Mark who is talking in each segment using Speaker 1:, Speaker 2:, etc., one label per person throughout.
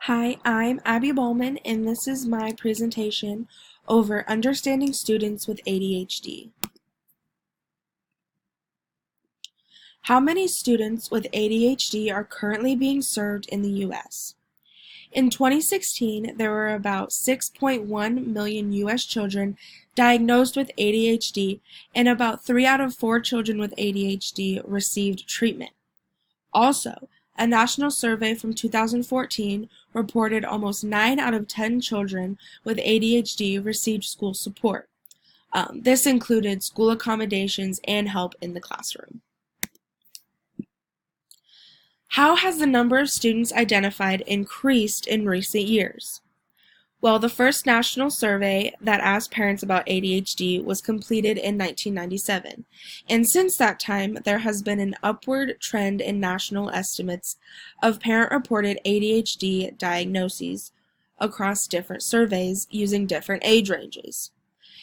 Speaker 1: Hi, I'm Abby Bowman, and this is my presentation over understanding students with ADHD. How many students with ADHD are currently being served in the U.S.? In 2016, there were about 6.1 million U.S. children diagnosed with ADHD, and about 3 out of 4 children with ADHD received treatment. Also, a national survey from 2014 reported almost 9 out of 10 children with ADHD received school support. This included school accommodations and help in the classroom. How has the number of students identified increased in recent years? Well, the first national survey that asked parents about ADHD was completed in 1997, and since that time, there has been an upward trend in national estimates of parent-reported ADHD diagnoses across different surveys using different age ranges.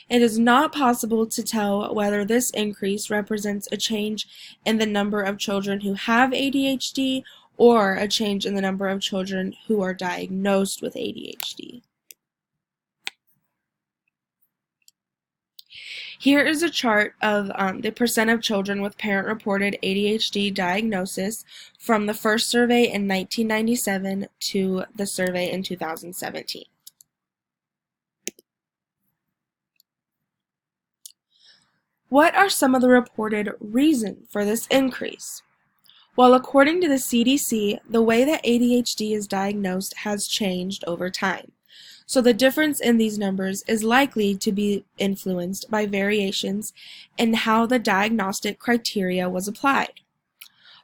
Speaker 1: It is not possible to tell whether this increase represents a change in the number of children who have ADHD or a change in the number of children who are diagnosed with ADHD. Here is a chart of the percent of children with parent-reported ADHD diagnosis from the first survey in 1997 to the survey in 2017. What are some of the reported reasons for this increase? Well, according to the CDC, the way that ADHD is diagnosed has changed over time. So the difference in these numbers is likely to be influenced by variations in how the diagnostic criteria was applied.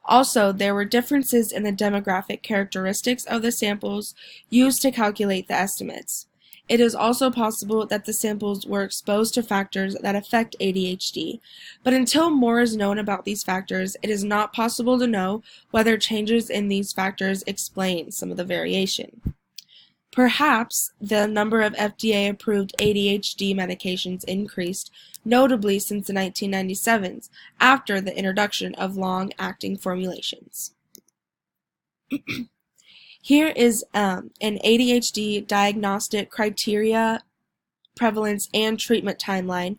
Speaker 1: Also, there were differences in the demographic characteristics of the samples used to calculate the estimates. It is also possible that the samples were exposed to factors that affect ADHD, but until more is known about these factors, it is not possible to know whether changes in these factors explain some of the variation. Perhaps the number of FDA-approved ADHD medications increased, notably since the 1997s, after the introduction of long-acting formulations. Here is an ADHD diagnostic criteria, prevalence, and treatment timeline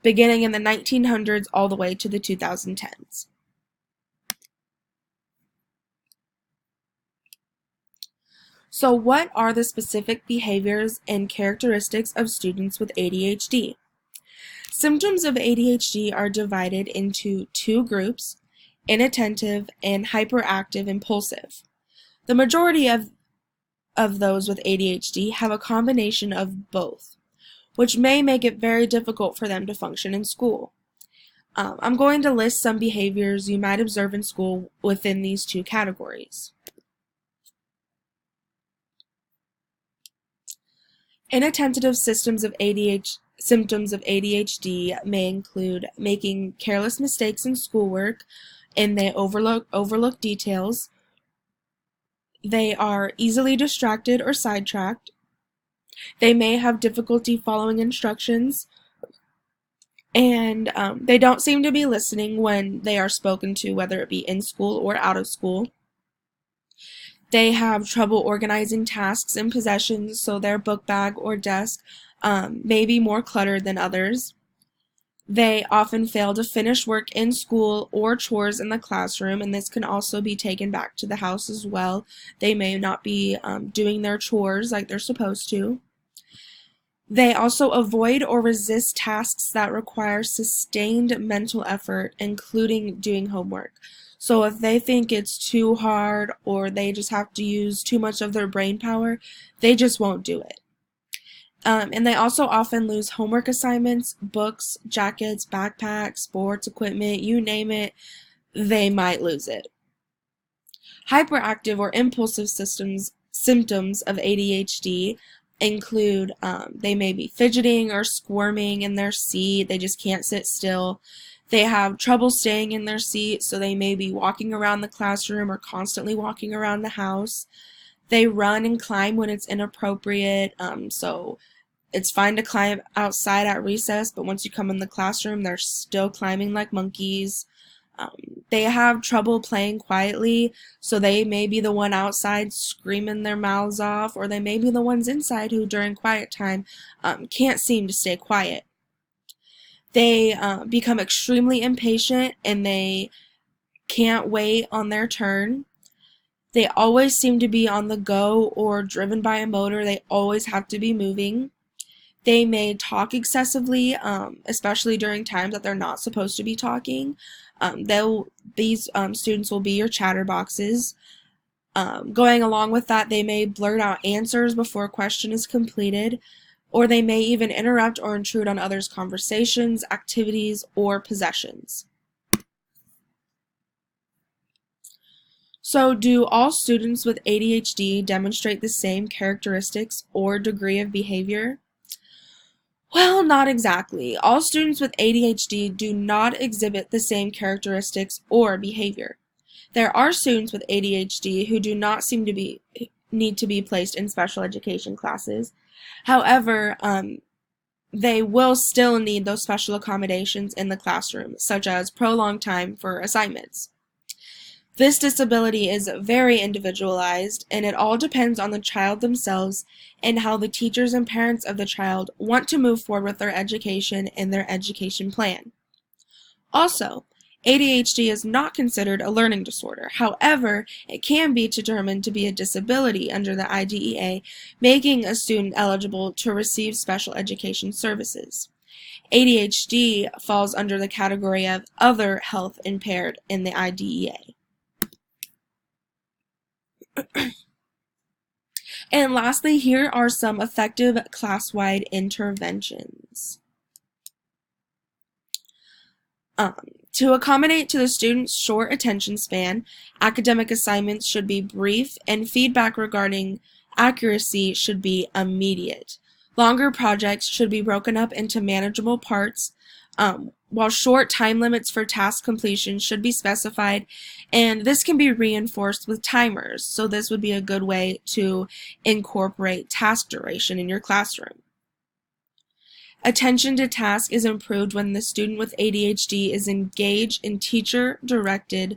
Speaker 1: beginning in the 1900s all the way to the 2010s. So what are the specific behaviors and characteristics of students with ADHD? Symptoms of ADHD are divided into two groups, inattentive and hyperactive impulsive. The majority of those with ADHD have a combination of both, which may make it very difficult for them to function in school. I'm going to list some behaviors you might observe in school within these two categories. Inattentive symptoms of ADHD may include making careless mistakes in schoolwork, and they overlook details. They are easily distracted or sidetracked. They may have difficulty following instructions, and they don't seem to be listening when they are spoken to, whether it be in school or out of school. They have trouble organizing tasks and possessions, so their book bag or desk may be more cluttered than others. They often fail to finish work in school or chores in the classroom, and this can also be taken back to the house as well. They may not be doing their chores like they're supposed to. They also avoid or resist tasks that require sustained mental effort, including doing homework. So if they think it's too hard or they just have to use too much of their brain power, they just won't do it. And they also often lose homework assignments, books, jackets, backpacks, sports equipment, you name it, they might lose it. Hyperactive or impulsive symptoms of ADHD include they may be fidgeting or squirming in their seat, they just can't sit still. They have trouble staying in their seat, so they may be walking around the classroom or constantly walking around the house. They run and climb when it's inappropriate, so it's fine to climb outside at recess, but once you come in the classroom, they're still climbing like monkeys. They have trouble playing quietly, so they may be the one outside screaming their mouths off, or they may be the ones inside who during quiet time can't seem to stay quiet. They become extremely impatient and they can't wait on their turn. They always seem to be on the go or driven by a motor. They always have to be moving. They may talk excessively, especially during times that they're not supposed to be talking. These students will be your chatterboxes. Going along with that, they may blurt out answers before a question is completed, or they may even interrupt or intrude on others' conversations, activities, or possessions. So, do all students with ADHD demonstrate the same characteristics or degree of behavior? Well, not exactly. All students with ADHD do not exhibit the same characteristics or behavior. There are students with ADHD who do not seem to need to be placed in special education classes. However, they will still need those special accommodations in the classroom, such as prolonged time for assignments. This disability is very individualized, and it all depends on the child themselves and how the teachers and parents of the child want to move forward with their education and their education plan. Also, ADHD is not considered a learning disorder. However, it can be determined to be a disability under the IDEA, making a student eligible to receive special education services. ADHD falls under the category of other health impaired in the IDEA. And lastly, here are some effective class-wide interventions. To accommodate to the student's short attention span, academic assignments should be brief and feedback regarding accuracy should be immediate. Longer projects should be broken up into manageable parts, while short time limits for task completion should be specified, and this can be reinforced with timers, so this would be a good way to incorporate task duration in your classroom. Attention to task is improved when the student with ADHD is engaged in teacher-directed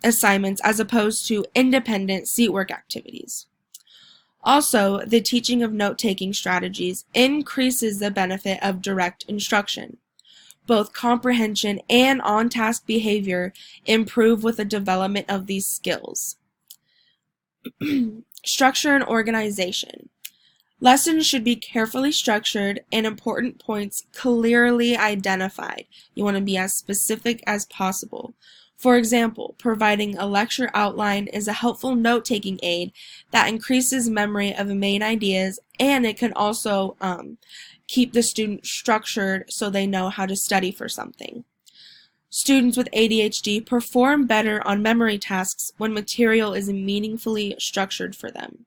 Speaker 1: assignments as opposed to independent seatwork activities. Also, the teaching of note-taking strategies increases the benefit of direct instruction. Both comprehension and on-task behavior improve with the development of these skills. Structure and organization. Lessons should be carefully structured and important points clearly identified. You want to be as specific as possible. For example, providing a lecture outline is a helpful note-taking aid that increases memory of main ideas, and it can also keep the student structured so they know how to study for something. Students with ADHD perform better on memory tasks when material is meaningfully structured for them.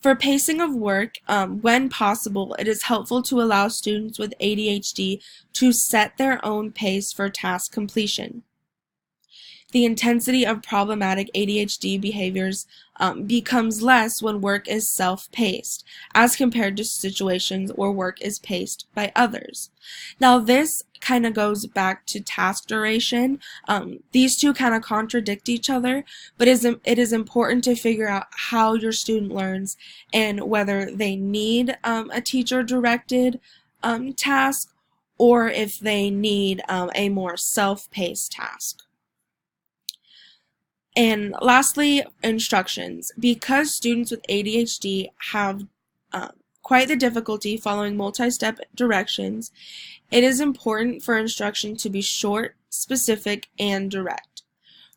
Speaker 1: For pacing of work, when possible, it is helpful to allow students with ADHD to set their own pace for task completion. The intensity of problematic ADHD behaviors becomes less when work is self-paced, as compared to situations where work is paced by others. Now, this kind of goes back to task duration. These two kind of contradict each other, but it is important to figure out how your student learns and whether they need a teacher-directed task or if they need a more self-paced task. And lastly, instructions. Because students with ADHD have quite the difficulty following multi-step directions, it is important for instruction to be short, specific, and direct.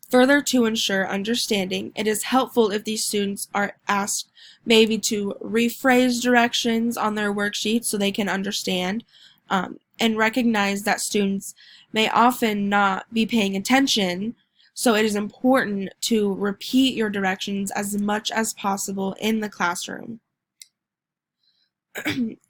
Speaker 1: Further, to ensure understanding, it is helpful if these students are asked maybe to rephrase directions on their worksheets so they can understand, and recognize that students may often not be paying attention. So it is important to repeat your directions as much as possible in the classroom.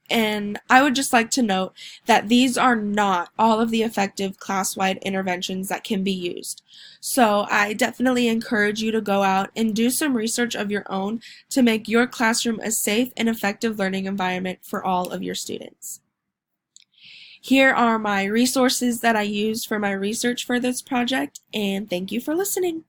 Speaker 1: And I would just like to note that these are not all of the effective class-wide interventions that can be used. So I definitely encourage you to go out and do some research of your own to make your classroom a safe and effective learning environment for all of your students. Here are my resources that I used for my research for this project, and thank you for listening.